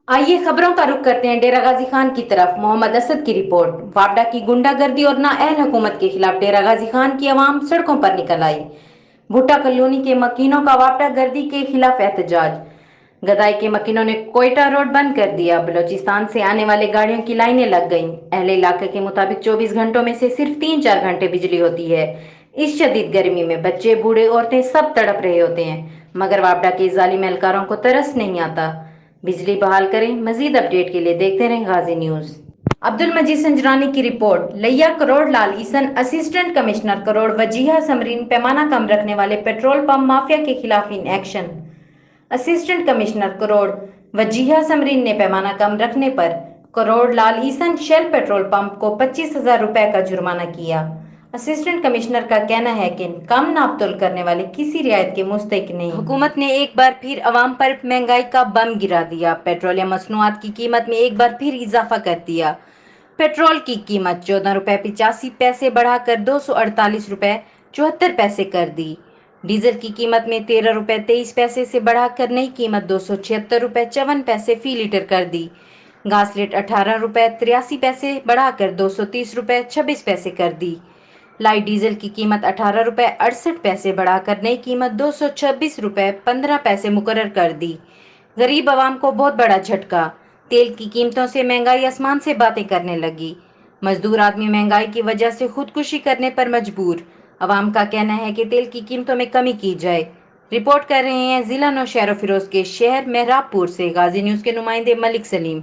आइए खबरों का रुख करते हैं डेरा गाजी खान की तरफ। मोहम्मद असद की रिपोर्ट। वापडा की गुंडागर्दी और नाअहल हुकूमत के खिलाफ डेरा गाजी खान की आवाम सड़कों पर निकल आई। भुट्टा कॉलोनी के मकीनों का वापडा गर्दी के खिलाफ एहतजाज। गदाई के मकीनों ने कोयटा रोड बंद कर दिया। बलोचिस्तान से आने वाले गाड़ियों की लाइनें लग गईं। अहले इलाके के मुताबिक 24 घंटों में से सिर्फ 3-4 घंटे बिजली होती है। इस शदीद गर्मी में बच्चे बूढ़े औरतें सब तड़प रहे होते हैं, मगर वापडा के जालिम एहलकारों को तरस नहीं आता। बिजली बहाल करें। मजीद अपडेट के लिए देखते रहें गाजी न्यूज। अब्दुल मजीद संजरानी की रिपोर्ट। लिया करोड़ लाल ईसन असिस्टेंट कमिश्नर करोड़ वजीहा समरीन पैमाना कम रखने वाले पेट्रोल पंप माफिया के खिलाफ in action. Assistant commissioner crore Wajiha Samreen ने पैमाना कम रखने पर करोड़ लाल ईसन शेल पेट्रोल पंप को 25,000 रुपए का जुर्माना किया। असिस्टेंट कमिश्नर का कहना है कि कम नापतोल करने वाले किसी रियायत के मुस्तहिक नहीं। हुकूमत ने एक बार फिर अवाम पर महंगाई का बम गिरा दिया। पेट्रोलियम मसनूआत की कीमत में एक बार फिर इजाफा कर दिया। पेट्रोल की कीमत 14 रुपए 85 पैसे बढ़ाकर 248 रुपए 74 पैसे कर दी। डीजल की कीमत में 13 रुपए 23 पैसे से बढ़ाकर नई कीमत 276 रुपए 54 पैसे फी लीटर कर दी। घास रेट 18 रुपए 83 पैसे बढ़ाकर 230 रुपए 26 पैसे कर दी। लाइट डीजल की कीमत 18 रुपए 68 पैसे बढ़ाकर नई कीमत 226 रुपए 15 पैसे मुकर्रर कर दी। गरीब आवाम को बहुत बड़ा झटका। तेल की कीमतों से महंगाई आसमान से बातें करने लगी। मजदूर आदमी महंगाई की वजह से खुदकुशी करने पर मजबूर। अवाम का कहना है कि तेल की कीमतों में कमी की जाए। रिपोर्ट कर रहे हैं जिला नौशहर फिरोज के शहर मेहराबपुर से गाजी न्यूज के नुमाइंदे मलिक सलीम।